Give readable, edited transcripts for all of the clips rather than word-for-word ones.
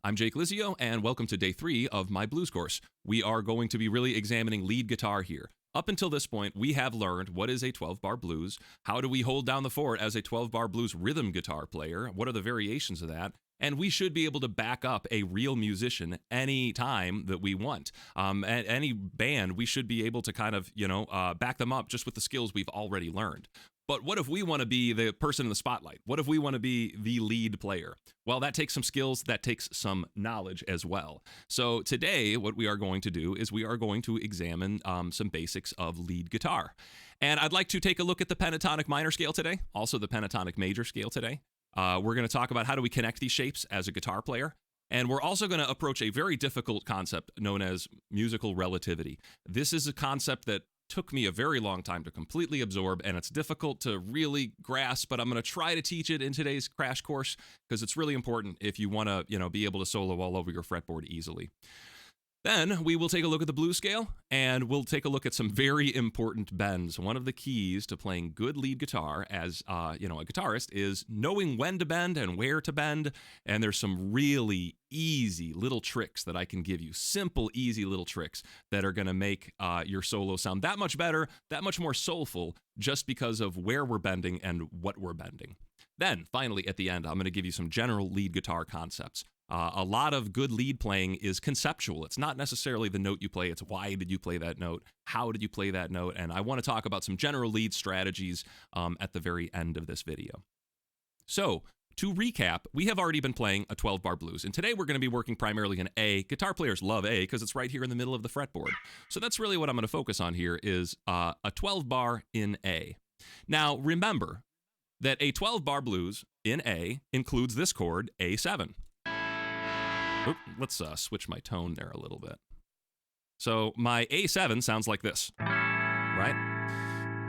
I'm Jake Lizio, and welcome to day 3 of my blues course. We are going to be really examining lead guitar here. Up until this point, we have learned what is a 12-bar blues, how do we hold down the fort as a 12-bar blues rhythm guitar player, what are the variations of that, and we should be able to back up a real musician any time that we want. At any band, we should be able to kind of, back them up just with the skills we've already learned. But what if we want to be the person in the spotlight? What if we want to be the lead player? Well, that takes some skills, that takes some knowledge as well. So today, what we are going to do is we are going to examine some basics of lead guitar. And I'd like to take a look at the Pentatonic Minor scale today, also the Pentatonic Major scale today. We're going to talk about how do we connect these shapes as a guitar player. And we're also going to approach a very difficult concept known as musical relativity. This is a concept that took me a very long time to completely absorb, and it's difficult to really grasp, but I'm going to try to teach it in today's crash course because it's really important if you want to, be able to solo all over your fretboard easily. Then we will take a look at the blues scale, and we'll take a look at some very important bends. One of the keys to playing good lead guitar as, a guitarist is knowing when to bend and where to bend, and there's some really easy little tricks that I can give you. Simple, easy little tricks that are going to make your solo sound that much better, that much more soulful, just because of where we're bending and what we're bending. Then, finally, at the end, I'm going to give you some general lead guitar concepts. A lot of good lead playing is conceptual. It's not necessarily the note you play. It's why did you play that note? How did you play that note? And I want to talk about some general lead strategies at the very end of this video. So, to recap, we have already been playing a 12-bar blues, and today we're going to be working primarily in A. Guitar players love A because it's right here in the middle of the fretboard. So that's really what I'm going to focus on here is a 12-bar in A. Now, remember that a 12-bar blues in A includes this chord, A7. Let's switch my tone there a little bit. So my A7 sounds like this, right?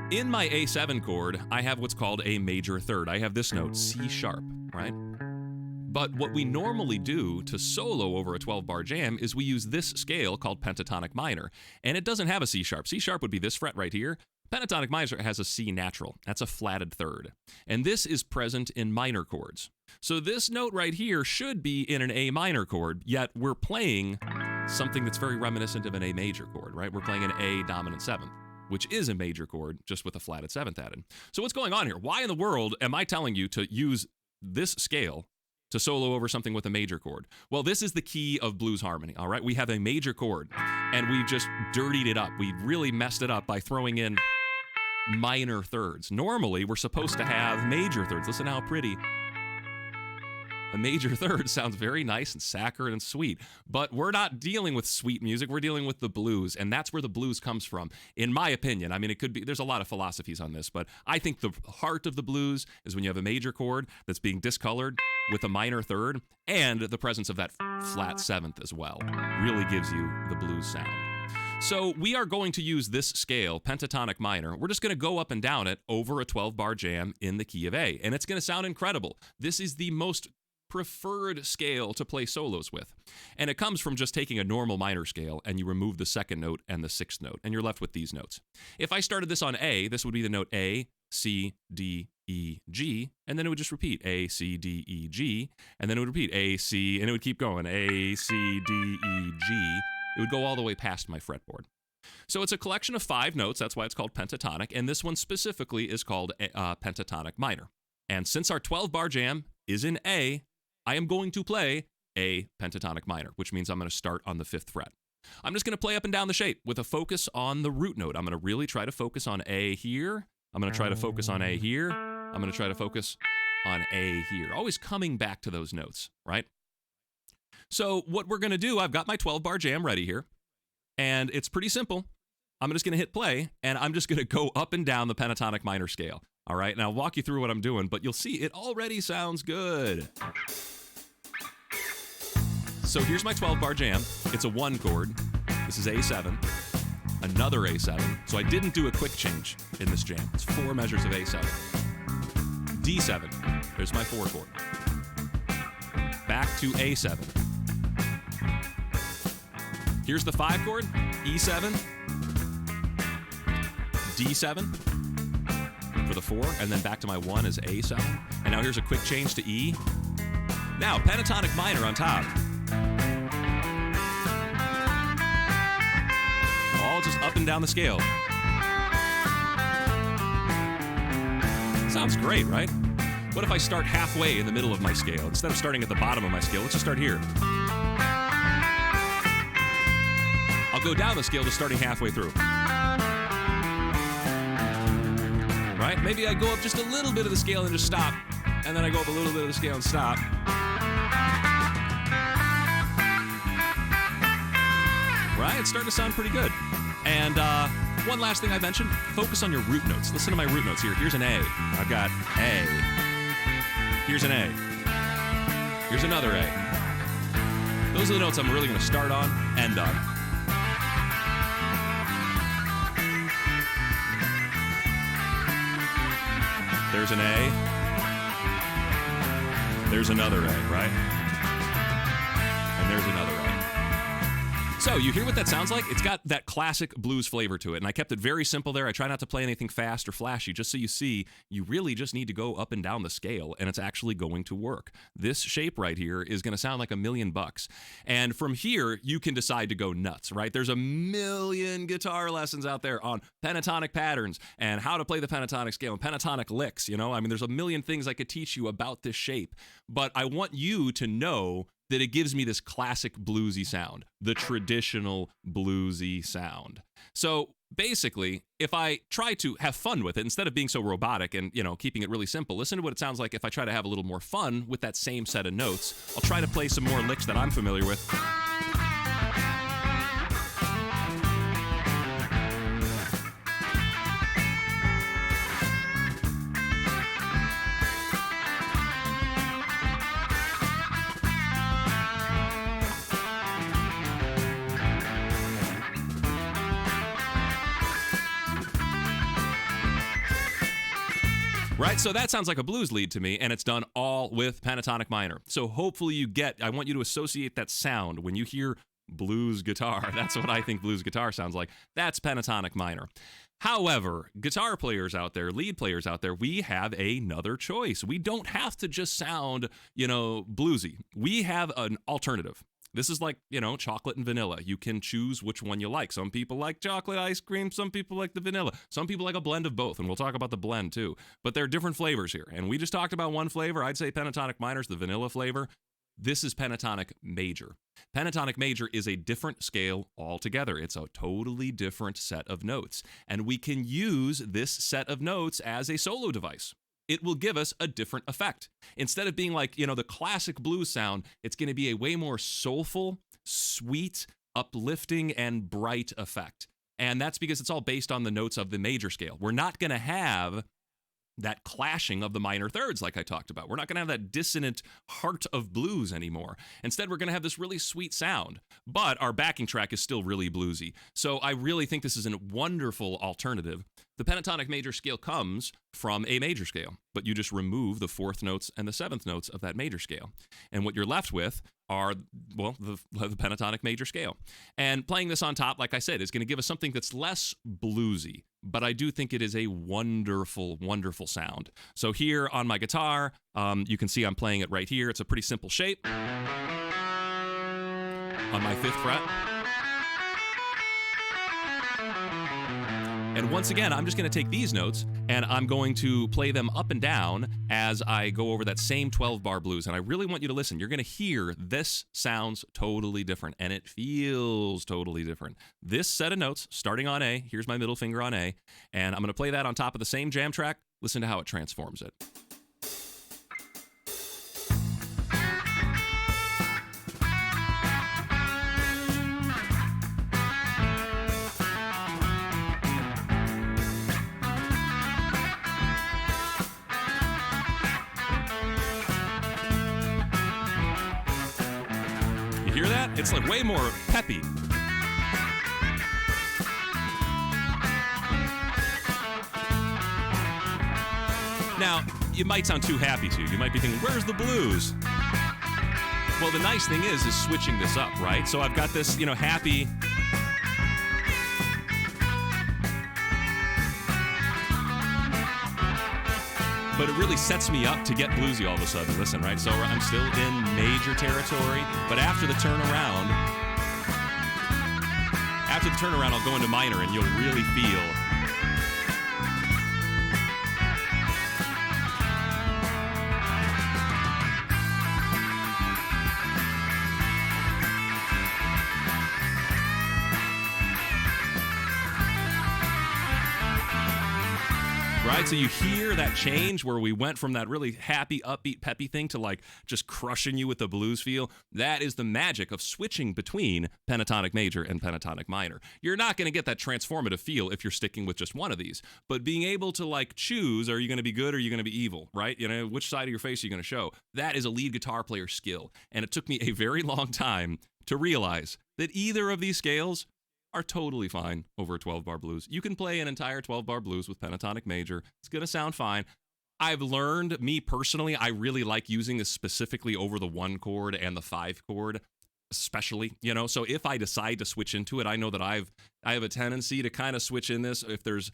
In my A7 chord, I have what's called a major third. I have this note, C sharp, right? But what we normally do to solo over a 12-bar jam is we use this scale called Pentatonic Minor, and it doesn't have a C sharp. C sharp would be this fret right here. Pentatonic Major has a C natural. That's a flatted third. And this is present in minor chords. So this note right here should be in an A minor chord, yet we're playing something that's very reminiscent of an A major chord, right? We're playing an A dominant seventh, which is a major chord, just with a flatted seventh added. So what's going on here? Why in the world am I telling you to use this scale to solo over something with a major chord? Well, this is the key of blues harmony, all right? We have a major chord, and we've just dirtied it up. We really messed it up by throwing in minor thirds. Normally, we're supposed to have major thirds. Listen how pretty. A major third sounds very nice and saccharine and sweet, but we're not dealing with sweet music. We're dealing with the blues, and that's where the blues comes from, in my opinion. I mean, it could be, there's a lot of philosophies on this, but I think the heart of the blues is when you have a major chord that's being discolored with a minor third, and the presence of that flat seventh as well really gives you the blues sound. So we are going to use this scale, Pentatonic Minor. We're just going to go up and down it over a 12-bar jam in the key of A, and it's going to sound incredible. This is the most preferred scale to play solos with. And it comes from just taking a normal minor scale and you remove the second note and the sixth note, and you're left with these notes. If I started this on A, this would be the note A, C, D, E, G, and then it would just repeat A, C, D, E, G, and then it would repeat A, C, and it would keep going A, C, D, E, G. It would go all the way past my fretboard. So it's a collection of 5 notes. That's why it's called pentatonic. And this one specifically is called Pentatonic Minor. And since our 12-bar jam is in A, I am going to play a pentatonic minor, which means I'm going to start on the 5th fret. I'm just going to play up and down the shape with a focus on the root note. I'm going to really try to focus on A here. I'm going to try to focus on A here. I'm going to try to focus on A here. Always coming back to those notes, right? So what we're going to do, I've got my 12-bar jam ready here, and it's pretty simple. I'm just going to hit play, and I'm just going to go up and down the pentatonic minor scale. All right, and I'll walk you through what I'm doing, but you'll see it already sounds good. So here's my 12-bar jam. It's a 1 chord. This is A7, another A7. So I didn't do a quick change in this jam. It's 4 measures of A7. D7, there's my 4 chord. Back to A7. Here's the 5 chord, E7, D7 for the 4, and then back to my 1 is A7. And now here's a quick change to E. Now, pentatonic minor on top. all just up and down the scale. Sounds great, right? What if I start halfway in the middle of my scale? Instead of starting at the bottom of my scale, let's just start here. I'll go down the scale just starting halfway through. Right? Maybe I go up just a little bit of the scale and just stop. And then I go up a little bit of the scale and stop. Right? It's starting to sound pretty good. And one last thing I mentioned, focus on your root notes. Listen to my root notes here. Here's an A. I've got A. Here's an A. Here's another A. Those are the notes I'm really going to start on, end on. There's an A. There's another A, right? And there's another A. So you hear what that sounds like? It's got that classic blues flavor to it, and I kept it very simple there. I try not to play anything fast or flashy, just so you see you really just need to go up and down the scale, and it's actually going to work. This shape right here is going to sound like $1,000,000. And from here, you can decide to go nuts, right? There's a million guitar lessons out there on pentatonic patterns and how to play the pentatonic scale and pentatonic licks, you know? I mean, there's a million things I could teach you about this shape, but I want you to know that it gives me this classic bluesy sound, the traditional bluesy sound. So basically, if I try to have fun with it, instead of being so robotic and, you know, keeping it really simple, listen to what it sounds like if I try to have a little more fun with that same set of notes. I'll try to play some more licks that I'm familiar with. Right, so that sounds like a blues lead to me, and it's done all with pentatonic minor. So hopefully you get, I want you to associate that sound when you hear blues guitar. That's what I think blues guitar sounds like. That's pentatonic minor. However, guitar players out there, lead players out there, we have another choice. We don't have to just sound, you know, bluesy. We have an alternative. This is like, you know, chocolate and vanilla. You can choose which one you like. Some people like chocolate ice cream. Some people like the vanilla. Some people like a blend of both, and we'll talk about the blend too. But there are different flavors here, and we just talked about one flavor. I'd say pentatonic minor is the vanilla flavor. This is pentatonic major. Pentatonic major is a different scale altogether. It's a totally different set of notes, and we can use this set of notes as a solo device. It will give us a different effect. Instead of being like, you know, the classic blues sound, it's going to be a way more soulful, sweet, uplifting, and bright effect. And that's because it's all based on the notes of the major scale. We're not going to have that clashing of the minor thirds like I talked about. We're not going to have that dissonant heart of blues anymore. Instead, we're going to have this really sweet sound, but our backing track is still really bluesy. So I really think this is a wonderful alternative. The pentatonic major scale comes from a major scale, but you just remove the fourth notes and the seventh notes of that major scale. And what you're left with are, well, the pentatonic major scale. And playing this on top, like I said, is going to give us something that's less bluesy, but I do think it is a wonderful, wonderful sound. So here on my guitar, you can see I'm playing it right here. It's a pretty simple shape. On my 5th fret. And once again, I'm just going to take these notes and I'm going to play them up and down as I go over that same 12-bar blues. And I really want you to listen. You're going to hear this sounds totally different, and it feels totally different. This set of notes, starting on A, here's my middle finger on A, and I'm going to play that on top of the same jam track. Listen to how it transforms it. Hear that? It's like way more peppy. Now, it might sound too happy to you. You might be thinking, where's the blues? Well, the nice thing is switching this up, right? So I've got this, you know, happy. But it really sets me up to get bluesy all of a sudden. Listen, right? So I'm still in major territory, but after the turnaround, After the turnaround, I'll go into minor, and you'll really feel. Right, so you hear that change where we went from that really happy, upbeat, peppy thing to like just crushing you with the blues feel. That is the magic of switching between pentatonic major and pentatonic minor. You're not going to get that transformative feel if you're sticking with just one of these, but being able to like choose, are you going to be good or are you going to be evil, right? You know, which side of your face are you going to show? That is a lead guitar player skill, and it took me a very long time to realize that either of these scales are totally fine over a 12-bar blues. You can play an entire 12-bar blues with pentatonic major. It's going to sound fine. I've learned, me personally, I really like using this specifically over the 1 chord and the 5 chord, especially, you know. So if I decide to switch into it, I know that I have a tendency to kind of switch in this. If there's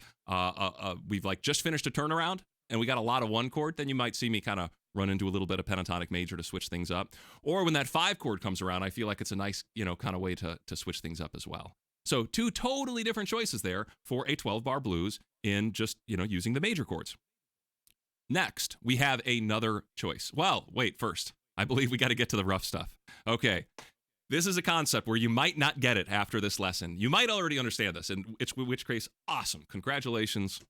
we've like just finished a turnaround and we got a lot of 1 chord, then you might see me kind of run into a little bit of pentatonic major to switch things up. Or when that 5 chord comes around, I feel like it's a nice, you know, kind of way to switch things up as well. So 2 totally different choices there for a 12-bar blues in just, you know, using the major chords. Next, we have another choice. Well, wait, first, I believe we got to get to the rough stuff. Okay, this is a concept where you might not get it after this lesson. You might already understand this, in which case, awesome, congratulations,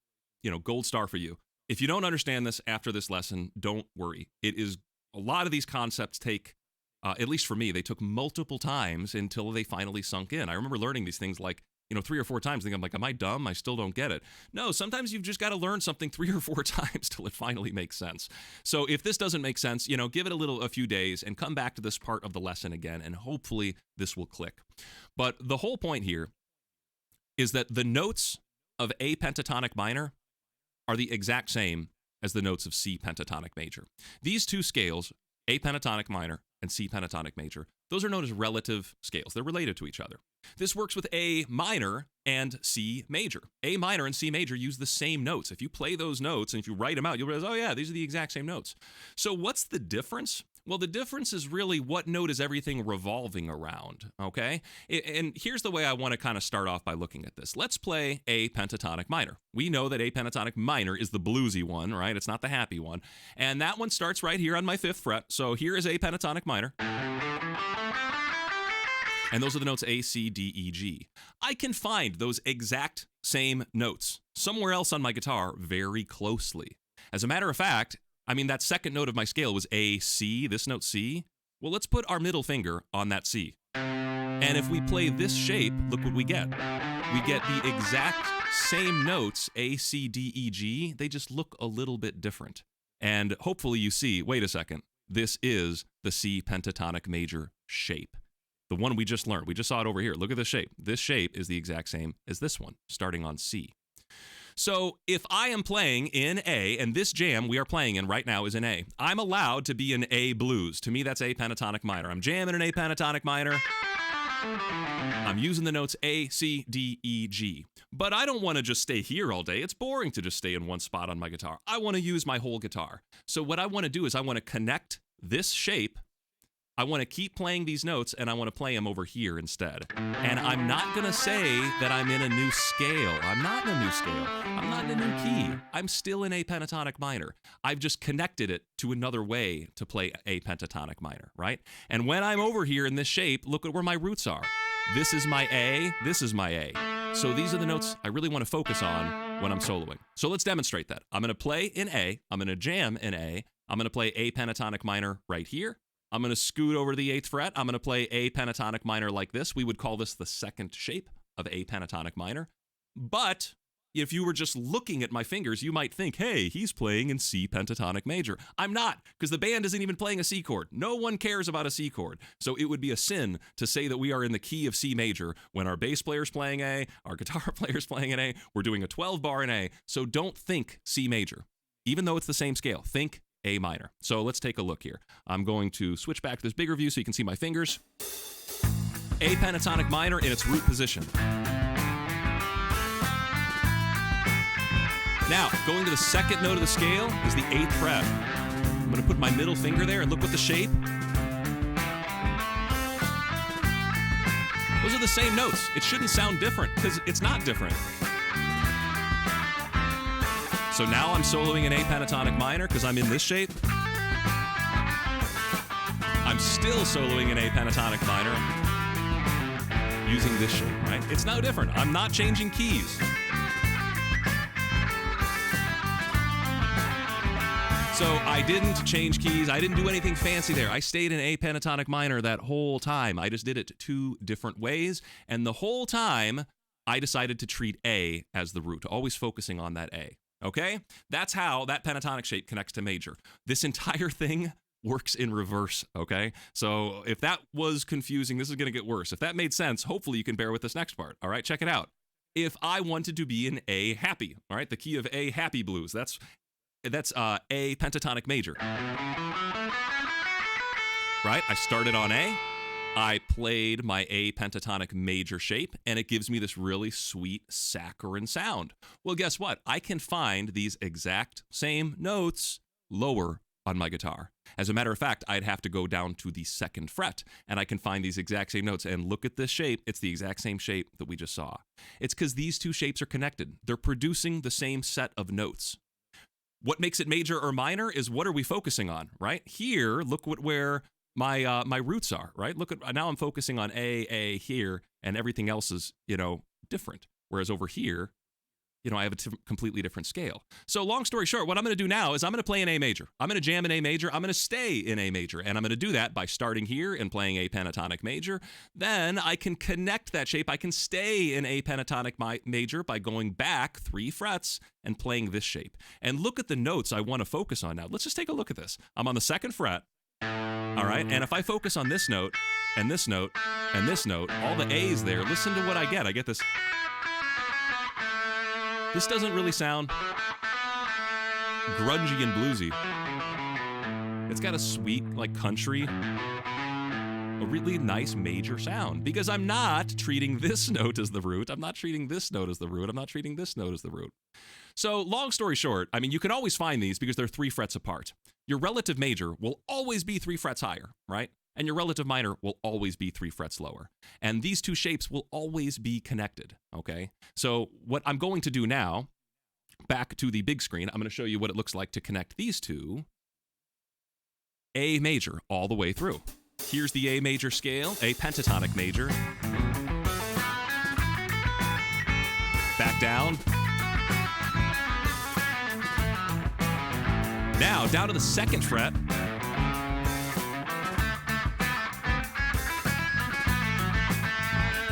you know, gold star for you. If you don't understand this after this lesson, don't worry. It is, a lot of these concepts take, at least for me, they took multiple times until they finally sunk in. I remember learning these things like, you know, 3 or 4 times, thinking, I'm like, am I dumb? I still don't get it. No, sometimes you've just got to learn something 3 or 4 times till it finally makes sense. So if this doesn't make sense, you know, give it a few days and come back to this part of the lesson again, and hopefully this will click. But the whole point here is that the notes of A pentatonic minor are the exact same as the notes of C pentatonic major. These 2 scales, A pentatonic minor and C pentatonic major, those are known as relative scales. They're related to each other. This works with A minor and C major. A minor and C major use the same notes. If you play those notes and if you write them out, you'll realize, oh yeah, these are the exact same notes. So what's the difference? Well, the difference is really what note is everything revolving around, okay? And here's the way I want to kind of start off by looking at this. Let's play A pentatonic minor. We know that A pentatonic minor is the bluesy one, right? It's not the happy one. And that one starts right here on my 5th fret. So here is A pentatonic minor. And those are the notes A, C, D, E, G. I can find those exact same notes somewhere else on my guitar very closely. As a matter of fact, I mean, that second note of my scale was A, C, this note C. Well, let's put our middle finger on that C. And if we play this shape, look what we get. We get the exact same notes, A, C, D, E, G. They just look a little bit different. And hopefully you see, wait a second, this is the C pentatonic major shape. The one we just learned. We just saw it over here. Look at this shape. This shape is the exact same as this one, starting on C. So if I am playing in A, and this jam we are playing in right now is in A, I'm allowed to be in A blues. To me, that's A pentatonic minor. I'm jamming in A pentatonic minor. I'm using the notes A, C, D, E, G. But I don't want to just stay here all day. It's boring to just stay in one spot on my guitar. I want to use my whole guitar. So what I want to do is I want to connect this shape. I want to keep playing these notes, and I want to play them over here instead. And I'm not going to say that I'm in a new scale. I'm not in a new scale. I'm not in a new key. I'm still in A pentatonic minor. I've just connected it to another way to play A pentatonic minor, right? And when I'm over here in this shape, look at where my roots are. This is my A. This is my A. So these are the notes I really want to focus on when I'm soloing. So let's demonstrate that. I'm going to play in A. I'm going to jam in A. I'm going to play A pentatonic minor right here. I'm going to scoot over to the 8th fret. I'm going to play A pentatonic minor like this. We would call this the second shape of A pentatonic minor. But if you were just looking at my fingers, you might think, hey, he's playing in C pentatonic major. I'm not, because the band isn't even playing a C chord. No one cares about a C chord. So it would be a sin to say that we are in the key of C major when our bass player's playing A, our guitar player's playing an A, we're doing a 12 bar in A. So don't think C major, even though it's the same scale. Think A minor. So let's take a look here. I'm going to switch back to this bigger view so you can see my fingers. A pentatonic minor in its root position. Now, going to the second note of the scale is the 8th fret. I'm going to put my middle finger there and look what the shape. Those are the same notes. It shouldn't sound different because it's not different. So now I'm soloing an A pentatonic minor because I'm in this shape. I'm still soloing an A pentatonic minor using this shape, right? It's no different. I'm not changing keys. So I didn't change keys. I didn't do anything fancy there. I stayed in A pentatonic minor that whole time. I just did it 2 different ways. And the whole time, I decided to treat A as the root, always focusing on that A. Okay? That's how that pentatonic shape connects to major. This entire thing works in reverse, okay? So if that was confusing, this is going to get worse. If that made sense, hopefully you can bear with this next part. All right, check it out. If I wanted to be in A happy, all right, the key of A happy blues, that's A pentatonic major. Right? I started on A. I played my A pentatonic major shape, and it gives me this really sweet saccharine sound. Well, guess what? I can find these exact same notes lower on my guitar. As a matter of fact, I'd have to go down to the 2nd fret, and I can find these exact same notes. And look at this shape. It's the exact same shape that we just saw. It's because these 2 shapes are connected. They're producing the same set of notes. What makes it major or minor is what are we focusing on, right? Here, look where my roots are, right? Look at, now I'm focusing on A here, and everything else is, different. Whereas over here, I have a completely different scale. So long story short, what I'm going to do now is I'm going to play an A major. I'm going to jam in A major. I'm going to stay in A major. And I'm going to do that by starting here and playing A pentatonic major. Then I can connect that shape. I can stay in A pentatonic major by going back 3 frets and playing this shape. And look at the notes I want to focus on now. Let's just take a look at this. I'm on the 2nd fret. All right, and if I focus on this note, and this note, and this note, all the A's there, listen to what I get. I get this. This doesn't really sound grungy and bluesy. It's got a sweet, like country, a really nice major sound because I'm not treating this note as the root. I'm not treating this note as the root. I'm not treating this note as the root. So long story short, I mean, you can always find these because they're 3 frets apart. Your relative major will always be 3 frets higher, right? And your relative minor will always be 3 frets lower. And these 2 shapes will always be connected, okay? So what I'm going to do now, back to the big screen, I'm going to show you what it looks like to connect these 2. A major all the way through. Here's the A major scale, A pentatonic major. Back down. Now, down to the 2nd fret.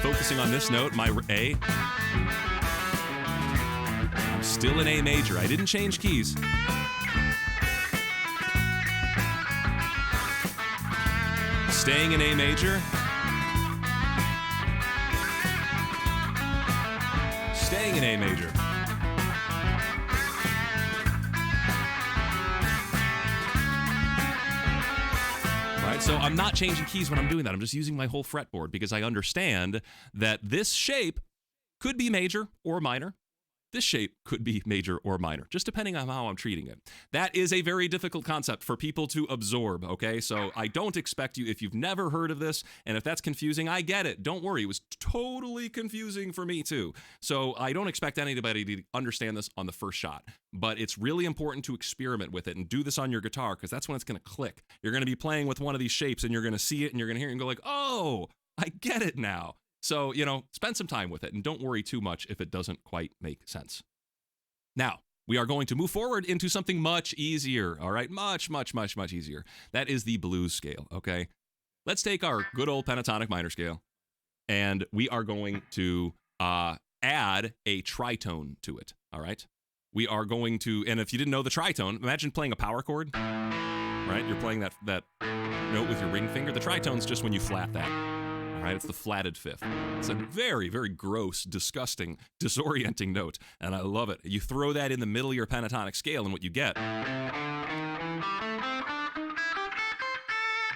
Focusing on this note, my A. I'm still in A major. I didn't change keys. Staying in A major. Staying in A major. So I'm not changing keys when I'm doing that. I'm just using my whole fretboard because I understand that this shape could be major or minor. This shape could be major or minor, just depending on how I'm treating it. That is a very difficult concept for people to absorb, okay? So I don't expect you, if you've never heard of this, and if that's confusing, I get it. Don't worry, it was totally confusing for me too. So I don't expect anybody to understand this on the first shot, but it's really important to experiment with it and do this on your guitar because that's when it's gonna click. You're gonna be playing with one of these shapes and you're gonna see it and you're gonna hear it and go like, oh, I get it now. So, spend some time with it and don't worry too much if it doesn't quite make sense. Now, we are going to move forward into something much easier, all right? Much, much, much, much easier. That is the blues scale, okay? Let's take our good old pentatonic minor scale and we are going to add a tritone to it, all right? We are going to, and if you didn't know the tritone, imagine playing a power chord, right? You're playing that note with your ring finger. The tritone's just when you flat that. Right? It's the flatted 5th. It's a very, very gross, disgusting, disorienting note, and I love it. You throw that in the middle of your pentatonic scale, and what you get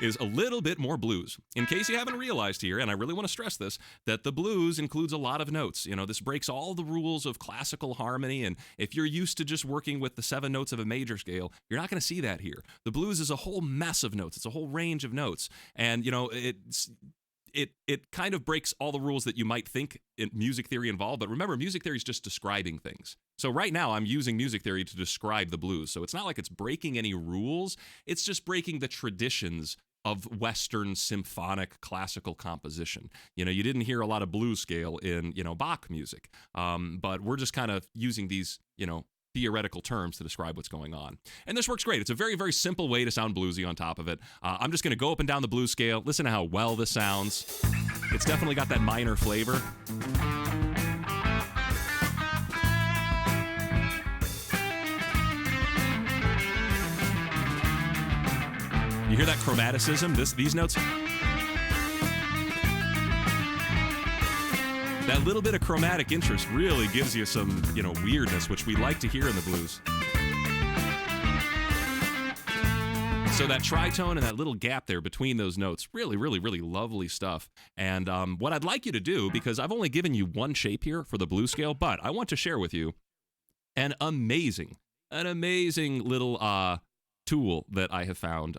is a little bit more blues. In case you haven't realized here, and I really want to stress this, that the blues includes a lot of notes. This breaks all the rules of classical harmony, and if you're used to just working with the 7 notes of a major scale, you're not going to see that here. The blues is a whole mess of notes. It's a whole range of notes, and it kind of breaks all the rules that you might think in music theory involved. But remember, music theory is just describing things. So right now I'm using music theory to describe the blues. So it's not like it's breaking any rules. It's just breaking the traditions of Western symphonic classical composition. You didn't hear a lot of blues scale in, Bach music. But we're just kind of using these, theoretical terms to describe what's going on. And this works great. It's a very, very simple way to sound bluesy on top of it. I'm just going to go up and down the blues scale. Listen to how well this sounds. It's definitely got that minor flavor. You hear that chromaticism? These notes? That little bit of chromatic interest really gives you some, weirdness, which we like to hear in the blues. So that tritone and that little gap there between those notes, really, really, really lovely stuff. And what I'd like you to do, because I've only given you one shape here for the blues scale, but I want to share with you an amazing little tool that I have found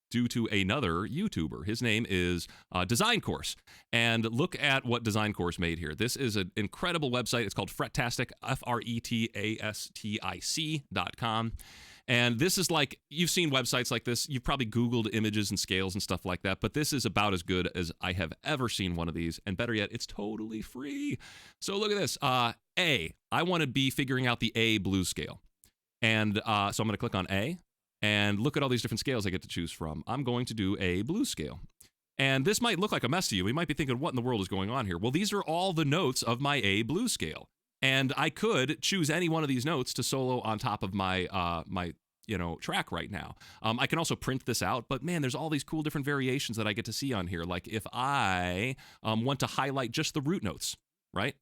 due to another YouTuber. His name is Design Course. And look at what Design Course made here. This is an incredible website. It's called Frettastic, FRETASTIC.com. And this is like, you've seen websites like this. You've probably Googled images and scales and stuff like that. But this is about as good as I have ever seen one of these. And better yet, it's totally free. So look at this. I want to be figuring out the A blues scale. And so I'm going to click on A. And look at all these different scales I get to choose from. I'm going to do a blues scale. And this might look like a mess to you. You might be thinking, what in the world is going on here? Well, these are all the notes of my A blues scale. And I could choose any one of these notes to solo on top of my track right now. I can also print this out, but man, there's all these cool different variations that I get to see on here. Like if I want to highlight just the root notes, right?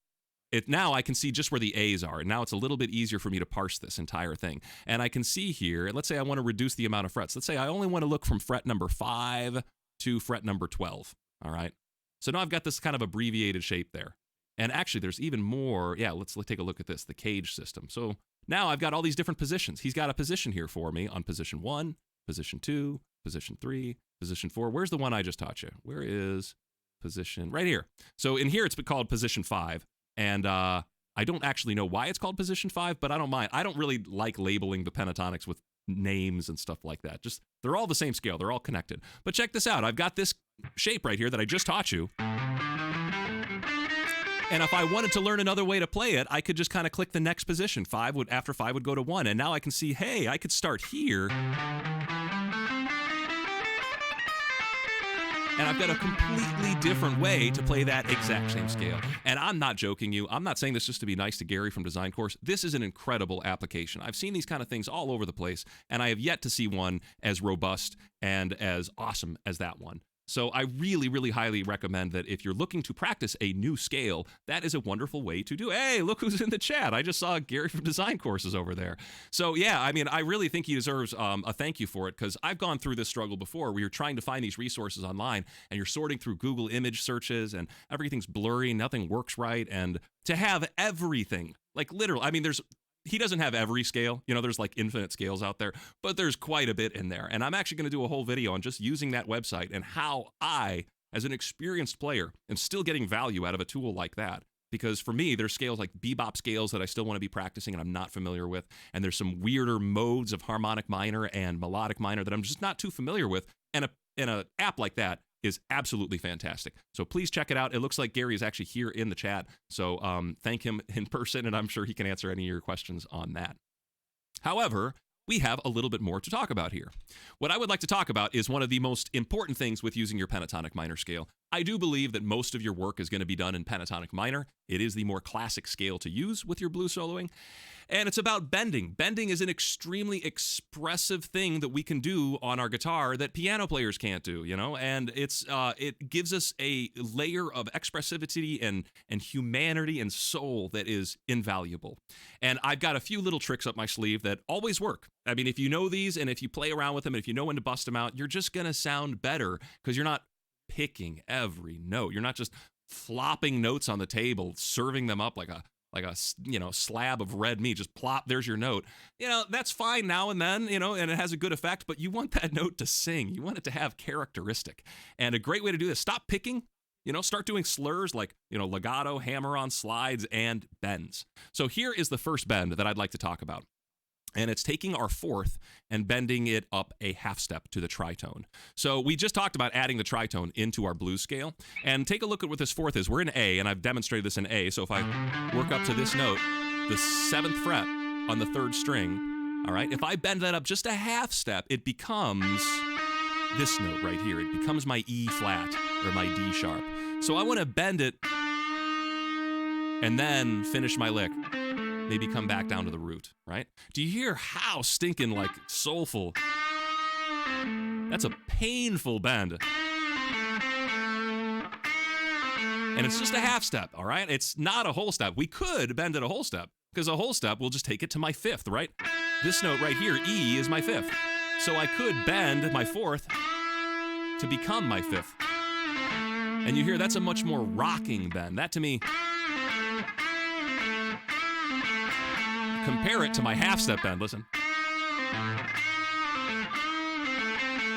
Now I can see just where the A's are, and now it's a little bit easier for me to parse this entire thing. And I can see here, let's say I want to reduce the amount of frets. Let's say I only want to look from fret number 5 to fret number 12, all right? So now I've got this kind of abbreviated shape there. And actually, there's even more. Yeah, let's take a look at this, the cage system. So now I've got all these different positions. He's got a position here for me on position 1, position 2, position 3, position 4. Where's the one I just taught you? Where is position? Right here. So in here, it's been called position 5. And I don't actually know why it's called position 5, but I don't mind. I don't really like labeling the pentatonics with names and stuff like that. Just, they're all the same scale. They're all connected. But check this out. I've got this shape right here that I just taught you. And if I wanted to learn another way to play it, I could just kind of click the next position. After 5 would go to 1. And now I can see, hey, I could start here. And I've got a completely different way to play that exact same scale. And I'm not joking you. I'm not saying this just to be nice to Gary from Design Course. This is an incredible application. I've seen these kind of things all over the place, and I have yet to see one as robust and as awesome as that one. So I really, really highly recommend that if you're looking to practice a new scale, that is a wonderful way to do. Hey, look who's in the chat. I just saw Gary from Design Courses over there. So yeah, I mean, I really think he deserves a thank you for it, because I've gone through this struggle before where you're trying to find these resources online and you're sorting through Google image searches and everything's blurry, nothing works right. And to have everything, like literally, I mean, he doesn't have every scale. There's like infinite scales out there, but there's quite a bit in there. And I'm actually going to do a whole video on just using that website and how I, as an experienced player, am still getting value out of a tool like that. Because for me, there's scales like bebop scales that I still want to be practicing and I'm not familiar with. And there's some weirder modes of harmonic minor and melodic minor that I'm just not too familiar with. And an app like that is absolutely fantastic. So please check it out. It looks like Gary is actually here in the chat. So thank him in person, and I'm sure he can answer any of your questions on that. However, we have a little bit more to talk about here. What I would like to talk about is one of the most important things with using your pentatonic minor scale. I do believe that most of your work is going to be done in pentatonic minor. It is the more classic scale to use with your blues soloing. And it's about bending. Bending is an extremely expressive thing that we can do on our guitar that piano players can't do, and it gives us a layer of expressivity and humanity and soul that is invaluable. And I've got a few little tricks up my sleeve that always work. I mean, if you know these and if you play around with them and if you know when to bust them out, you're just going to sound better because you're not picking every note. You're not just flopping notes on the table, serving them up like a slab of red meat. Just plop, there's your note. That's fine now and then, and it has a good effect, but you want that note to sing. You want it to have characteristic. And a great way to do this, stop picking, start doing slurs like, legato, hammer-on, slides, and bends. So here is the first bend that I'd like to talk about. And it's taking our fourth and bending it up a half step to the tritone. So we just talked about adding the tritone into our blues scale. And take a look at what this fourth is. We're in A, and I've demonstrated this in A. So if I work up to this note, the 7th fret on the 3rd string, all right, if I bend that up just a half step, it becomes this note right here. It becomes my E flat or my D sharp. So I want to bend it and then finish my lick. Maybe come back down to the root, right? Do you hear how stinking soulful? That's a painful bend. And it's just a half step, all right? It's not a whole step. We could bend it a whole step because a whole step will just take it to my 5th, right? This note right here, E, is my 5th. So I could bend my 4th to become my 5th. And you hear that's a much more rocking bend. That to me, compare it to my half step bend, listen.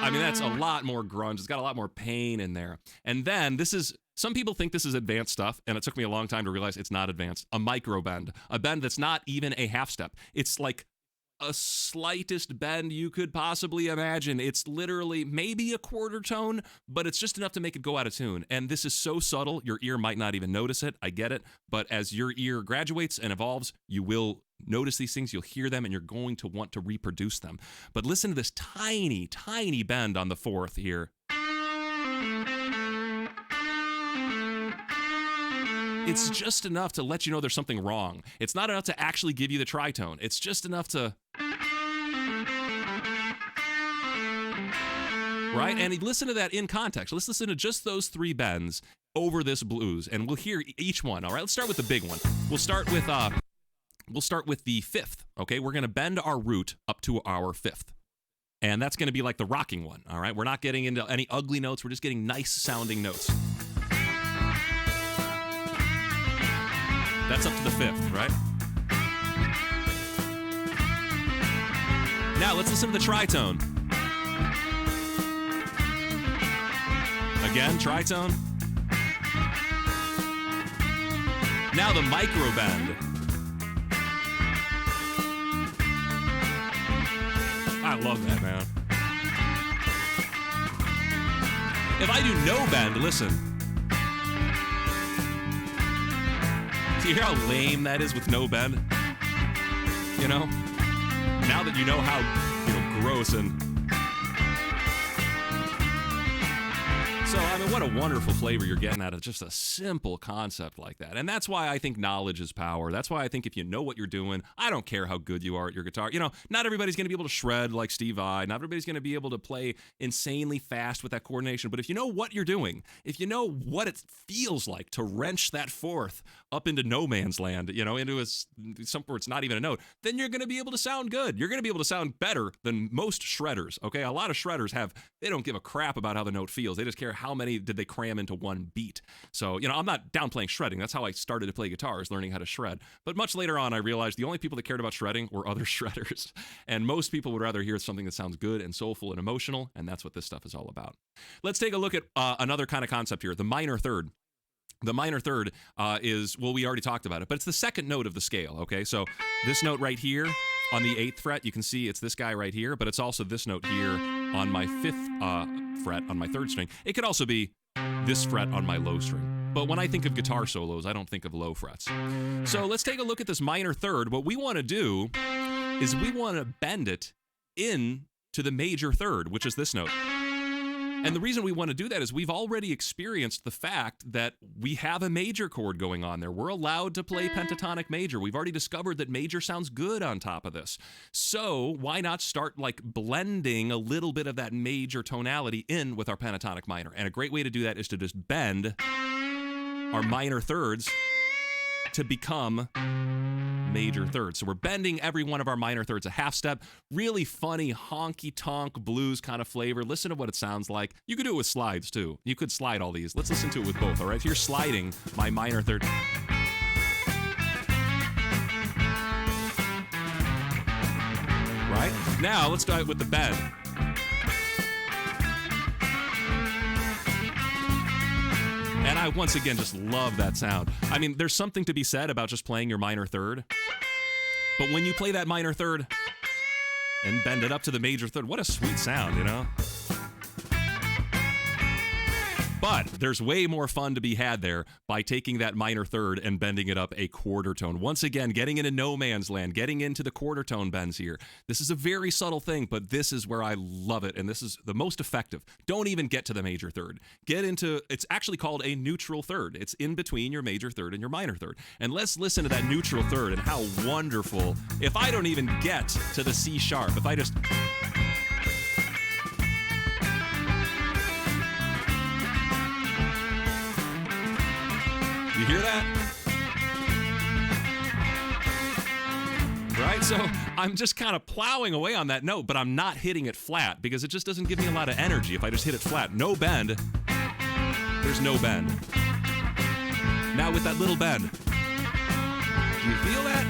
I mean, that's a lot more grunge. It's got a lot more pain in there. And then some people think this is advanced stuff, and it took me a long time to realize it's not advanced. A micro bend, a bend that's not even a half step. It's like a slightest bend you could possibly imagine. It's literally maybe a quarter tone, but it's just enough to make it go out of tune. And this is so subtle, your ear might not even notice it. I get it. But as your ear graduates and evolves, you will notice these things, you'll hear them, and you're going to want to reproduce them. But listen to this tiny, tiny bend on the 4th here. It's just enough to let you know there's something wrong. It's not enough to actually give you the tritone. It's just enough to... Right? And listen to that in context. Let's listen to just those 3 bends over this blues, and we'll hear each one. All right, let's start with the big one. We'll start with the 5th, okay? We're going to bend our root up to our 5th. And that's going to be like the rocking one, all right? We're not getting into any ugly notes. We're just getting nice sounding notes. That's up to the 5th, right? Now let's listen to the tritone. Again, tritone. Now the micro bend. I love that, man. If I do no bend, listen. Do you hear how lame that is with no bend? Now that you know how, gross and... So, I mean, what a wonderful flavor you're getting out of just a simple concept like that. And that's why I think knowledge is power. That's why I think if you know what you're doing, I don't care how good you are at your guitar. Not everybody's going to be able to shred like Steve Vai. Not everybody's going to be able to play insanely fast with that coordination. But if you know what you're doing, if you know what it feels like to wrench that 4th up into no man's land, into somewhere it's not even a note, then you're going to be able to sound good. You're going to be able to sound better than most shredders, okay? A lot of shredders they don't give a crap about how the note feels. They just care how many did they cram into one beat. So, I'm not downplaying shredding. That's how I started to play guitar, is learning how to shred. But much later on, I realized the only people that cared about shredding were other shredders. And most people would rather hear something that sounds good and soulful and emotional, and that's what this stuff is all about. Let's take a look at another kind of concept here, the minor third. The minor third is, well, we already talked about it, but it's the 2nd note of the scale, okay? So this note right here on the 8th fret, you can see it's this guy right here, but it's also this note here on my 5th fret on my 3rd string. It could also be this fret on my low string. But when I think of guitar solos, I don't think of low frets. So let's take a look at this minor third. What we want to do is we want to bend it in to the major third, which is this note. And the reason we want to do that is we've already experienced the fact that we have a major chord going on there. We're allowed to play pentatonic major. We've already discovered that major sounds good on top of this. So why not start blending a little bit of that major tonality in with our pentatonic minor? And a great way to do that is to just bend our minor thirds to become major thirds. So we're bending every one of our minor thirds a half step. Really funny honky-tonk blues kind of flavor. Listen to what it sounds like. You could do it with slides too. You could slide all these. Let's listen to it with both, all right? If you're sliding my minor third. right? Now, let's start with the bend. And I, once again, just love that sound. I mean, there's something to be said about just playing your minor third. But when you play that minor third and bend it up to the major third, what a sweet sound, you know? But there's way more fun to be had there by taking that minor third and bending it up a quarter tone. Once again, getting into no man's land, getting into the quarter tone bends here. This is a very subtle thing, but this is where I love it, and this is the most effective. Don't even get to the major third. Get into, it's actually called a neutral third. It's in between your major third and your minor third. And let's listen to that neutral third and how wonderful. If I don't even get to the C sharp, if I just... You hear that? Right? So I'm just kind of plowing away on that note, but I'm not hitting it flat because it just doesn't give me a lot of energy if I just hit it flat. No bend. There's no bend. Now with that little bend. Do you feel that?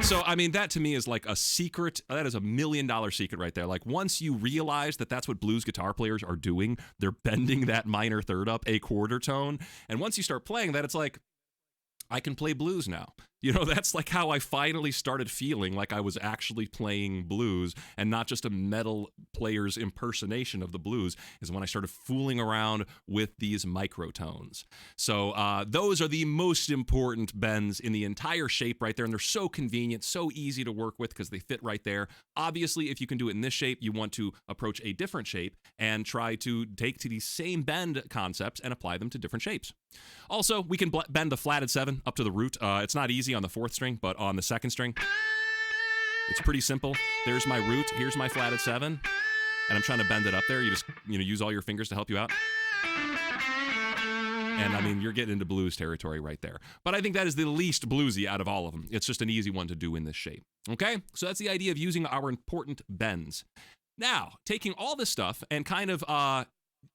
So, I mean, that to me is like a secret. That is $1 million secret right there. Like, once you realize that that's what blues guitar players are doing, they're bending that minor third up a quarter tone. And once you start playing that, it's like, I can play blues now. You know, that's like how I finally started feeling like I was actually playing blues and not just a metal player's impersonation of the blues, is when I started fooling around with these microtones. So those are the most important bends in the entire shape right there, and they're so convenient, so easy to work with because they fit right there. Obviously, if you can do it in this shape, you want to approach a different shape and try to take to these same bend concepts and apply them to different shapes. Also, we can bend the flatted 7 up to the root. It's not easy on the 4th string, but on the 2nd string, it's pretty simple. There's my root, here's my flatted 7, and I'm trying to bend it up there. You just, use all your fingers to help you out. And I mean, you're getting into blues territory right there. But I think that is the least bluesy out of all of them. It's just an easy one to do in this shape. Okay? So that's the idea of using our important bends. Now, taking all this stuff and kind of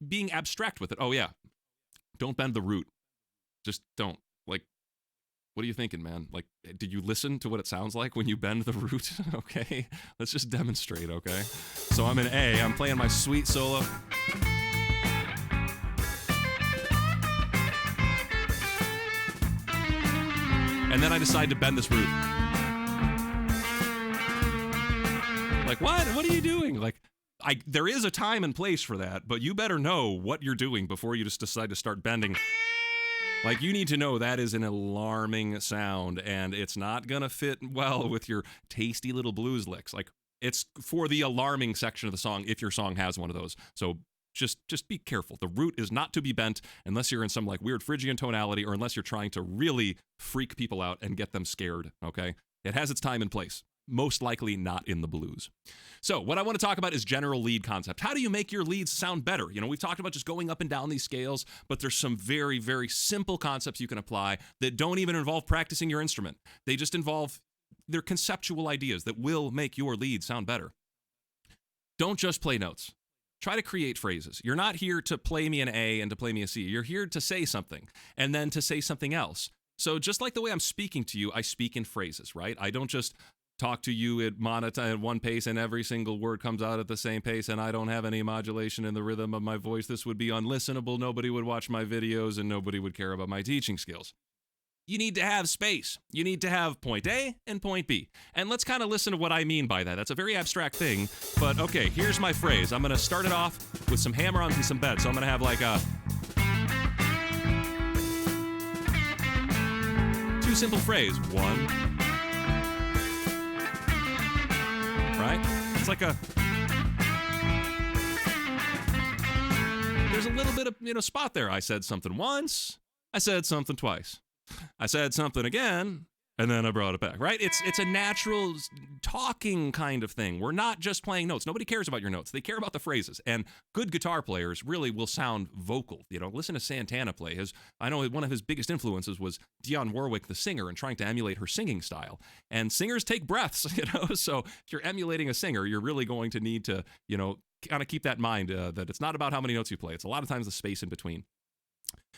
being abstract with it. Oh, yeah. Don't bend the root. Just don't. Like, what are you thinking, man? Like, did you listen to what it sounds like when you bend the root? Okay, let's just demonstrate, okay? So I'm in A. I'm playing my sweet solo. And then I decide to bend this root. Like, what? What are you doing? Like, there is a time and place for that, but you better know what you're doing before you just decide to start bending. Like, you need to know that is an alarming sound, and it's not gonna fit well with your tasty little blues licks. Like, it's for the alarming section of the song if your song has one of those. So just be careful. The root is not to be bent unless you're in some like weird Phrygian tonality, or unless you're trying to really freak people out and get them scared, okay? It has its time and place. Most likely not in the blues. So what I want to talk about is general lead concept. How do you make your leads sound better? We've talked about just going up and down these scales, but there's some very, very simple concepts you can apply that don't even involve practicing your instrument. They just involve their conceptual ideas that will make your lead sound better. Don't just play notes. Try to create phrases. You're not here to play me an A and to play me a C. You're here to say something and then to say something else. So just like the way I'm speaking to you, I speak in phrases, right? I don't just talk to you at one pace and every single word comes out at the same pace and I don't have any modulation in the rhythm of my voice. This would be unlistenable. Nobody would watch my videos and nobody would care about my teaching skills. You need to have space. You need to have point A and point B. And let's kind of listen to what I mean by that. That's a very abstract thing, but okay, here's my phrase. I'm going to start it off with some hammer-ons and some beds. So I'm going to have like a two simple phrase. One, right? It's like there's a little bit of, spot there. I said something once, I said something twice, I said something again, and then I brought it back, right? It's a natural talking kind of thing. We're not just playing notes. Nobody cares about your notes. They care about the phrases. And good guitar players really will sound vocal. Listen to Santana play. I know one of his biggest influences was Dionne Warwick, the singer, and trying to emulate her singing style. And singers take breaths, So if you're emulating a singer, you're really going to need to, kind of keep that in mind, that it's not about how many notes you play. It's a lot of times the space in between.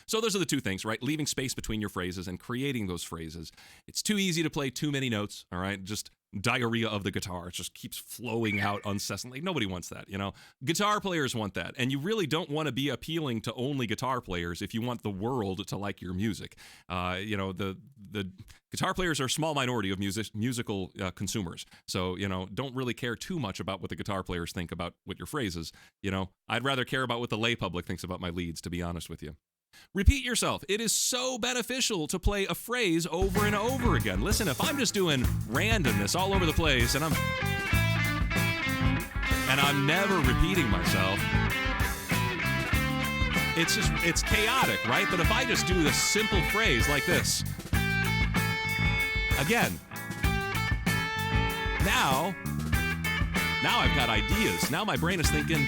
So those are the two things, right? Leaving space between your phrases and creating those phrases. It's too easy to play too many notes, all right? Just diarrhea of the guitar. It just keeps flowing out incessantly. Nobody wants that, you know? Guitar players want that. And you really don't want to be appealing to only guitar players if you want the world to like your music. You know, the guitar players are a small minority of musical consumers. So, you know, don't really care too much about what the guitar players think about what your phrases. You know, I'd rather care about what the lay public thinks about my leads, to be honest with you. Repeat yourself. It is so beneficial to play a phrase over and over again. Listen, if I'm just doing randomness all over the place and I'm never repeating myself, it's chaotic, right? But if I just do this simple phrase like this, again, now I've got ideas. Now my brain is thinking.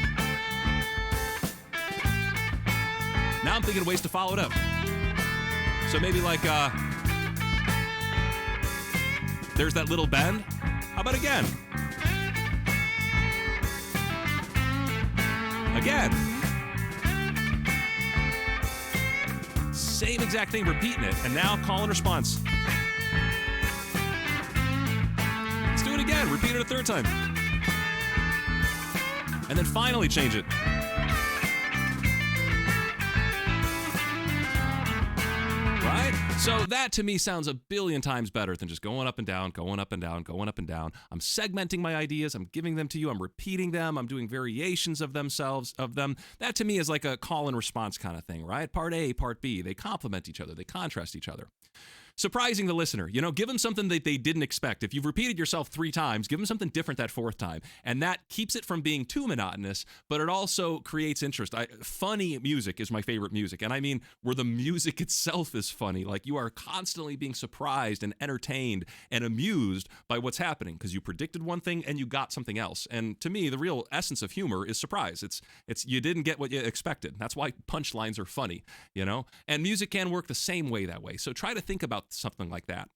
Now I'm thinking of ways to follow it up. So maybe like, there's that little bend. How about again? Again. Same exact thing, repeating it. And now call and response. Let's do it again. Repeat it a third time. And then finally change it. Right? So that to me sounds a billion times better than just going up and down, going up and down, going up and down. I'm segmenting my ideas. I'm giving them to you. I'm repeating them. I'm doing variations of them. That to me is like a call and response kind of thing, right? Part A, part B. They complement each other. They contrast each other. Surprising the listener, you know, give them something that they didn't expect. If you've repeated yourself 3 times, give them something different that 4th time. And that keeps it from being too monotonous, but it also creates interest. Funny music is my favorite music. And I mean, where the music itself is funny, like you are constantly being surprised and entertained and amused by what's happening because you predicted one thing and you got something else. And to me, the real essence of humor is surprise. It's you didn't get what you expected. That's why punchlines are funny, you know? And music can work the same way that way. So try to think about something like that.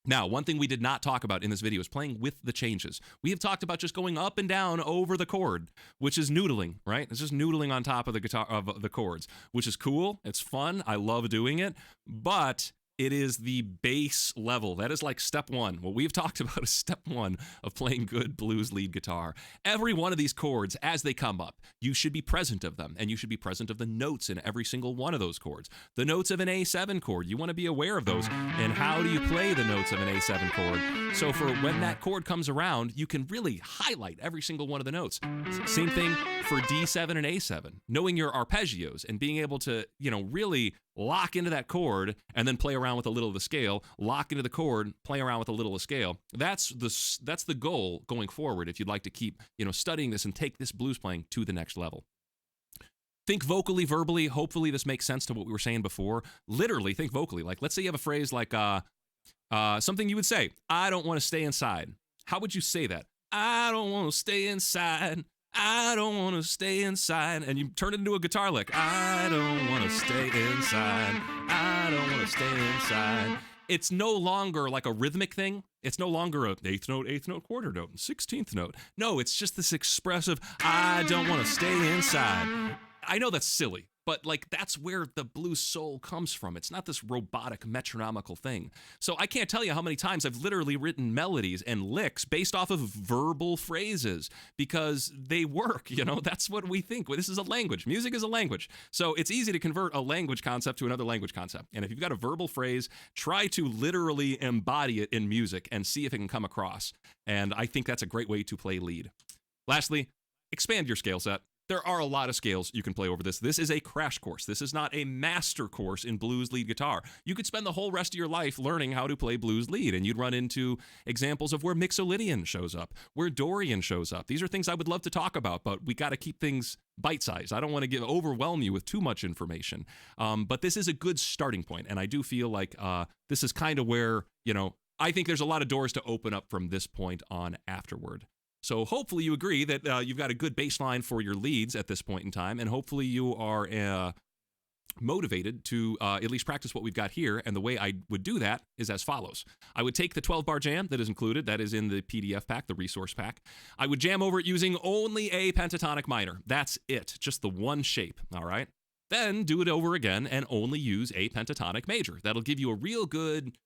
Now, one thing we did not talk about in this video is playing with the changes. We have talked about just going up and down over the chord, which is noodling, right? It's just noodling on top of the guitar of the chords, which is cool. It's fun. I love doing it, but it is the base level. That is like step 1. What we've talked about is step 1 of playing good blues lead guitar. Every one of these chords, as they come up, you should be present of them, and you should be present of the notes in every single one of those chords. The notes of an A7 chord, you want to be aware of those, and how do you play the notes of an A7 chord? So for when that chord comes around, you can really highlight every single one of the notes. Same thing for D7 and A7. Knowing your arpeggios and being able to, you know, really lock into that chord and then play around with a little of the scale, lock into the chord, play around with a little of the scale. That's the goal going forward if you'd like to keep, you know, studying this and take this blues playing to the next level. Think vocally, verbally. Hopefully this makes sense to what we were saying before. Literally think vocally. Like, let's say you have a phrase like something you would say, I don't want to stay inside. How would you say that? I don't want to stay inside. I don't want to stay inside. And you turn it into a guitar lick. I don't want to stay inside. I don't want to stay inside. It's no longer like a rhythmic thing. It's no longer a eighth note, quarter note, 16th note. No, it's just this expressive, I don't want to stay inside. I know that's silly, but like that's where the blues soul comes from. It's not this robotic metronomical thing. So I can't tell you how many times I've literally written melodies and licks based off of verbal phrases because they work, you know, that's what we think. This is a language. Music is a language. So it's easy to convert a language concept to another language concept. And if you've got a verbal phrase, try to literally embody it in music and see if it can come across. And I think that's a great way to play lead. Lastly, expand your scale set. There are a lot of scales you can play over this. This is a crash course. This is not a master course in blues lead guitar. You could spend the whole rest of your life learning how to play blues lead, and you'd run into examples of where Mixolydian shows up, where Dorian shows up. These are things I would love to talk about, but we got to keep things bite-sized. I don't want to overwhelm you with too much information. But this is a good starting point, and I do feel like this is kind of where, you know, I think there's a lot of doors to open up from this point on afterward. So hopefully you agree that you've got a good baseline for your leads at this point in time, and hopefully you are motivated to at least practice what we've got here. And the way I would do that is as follows. I would take the 12-bar jam that is included, that is in the PDF pack, the resource pack. I would jam over it using only a pentatonic minor. That's it, just the one shape, all right? Then do it over again and only use a pentatonic major. That'll give you a real good,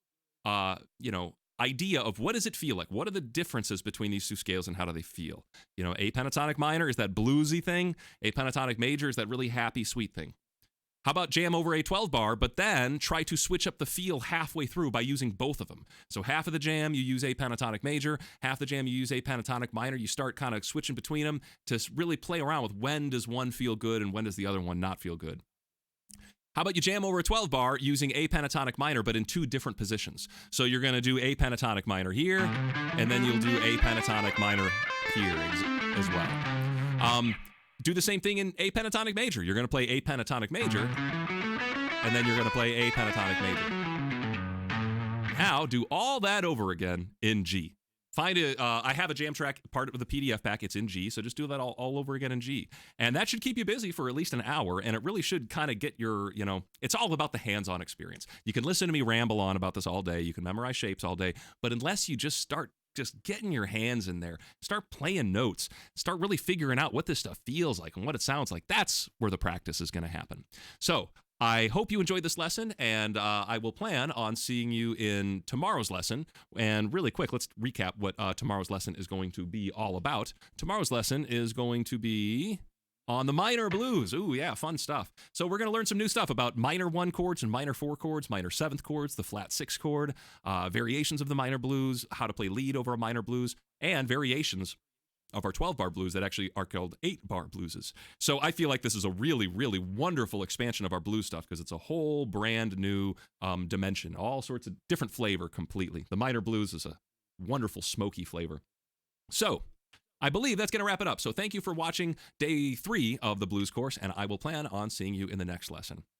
idea of what does it feel like? What are the differences between these two scales and how do they feel? A pentatonic minor is that bluesy thing. A pentatonic major is that really happy, sweet thing. How about jam over a 12 bar, but then try to switch up the feel halfway through by using both of them. So half of the jam, you use a pentatonic major. Half the jam, you use a pentatonic minor. You start kind of switching between them to really play around with when does one feel good and when does the other one not feel good. How about you jam over a 12 bar using a pentatonic minor, but in two different positions? So you're going to do a pentatonic minor here, and then you'll do a pentatonic minor here as well. Do the same thing in a pentatonic major. You're going to play a pentatonic major, and then you're going to play a pentatonic major. Now, do all that over again in G. I have a jam track part of the PDF pack. It's in G, so just do that all over again in G. And that should keep you busy for at least an hour, and it really should kind of get your, it's all about the hands-on experience. You can listen to me ramble on about this all day. You can memorize shapes all day, but unless you just start getting your hands in there, start playing notes, start really figuring out what this stuff feels like and what it sounds like, that's where the practice is going to happen. So I hope you enjoyed this lesson, and I will plan on seeing you in tomorrow's lesson. And really quick, let's recap what tomorrow's lesson is going to be all about. Tomorrow's lesson is going to be on the minor blues. Ooh, yeah, fun stuff. So we're going to learn some new stuff about minor 1 chords and minor 4 chords, minor 7th chords, the flat 6 chord, variations of the minor blues, how to play lead over a minor blues, and variations of our 12-bar blues that actually are called 8-bar blueses. So I feel like this is a really, really wonderful expansion of our blues stuff because it's a whole brand new dimension, all sorts of different flavor completely. The minor blues is a wonderful smoky flavor. So I believe that's going to wrap it up. So thank you for watching day 3 of the blues course, and I will plan on seeing you in the next lesson.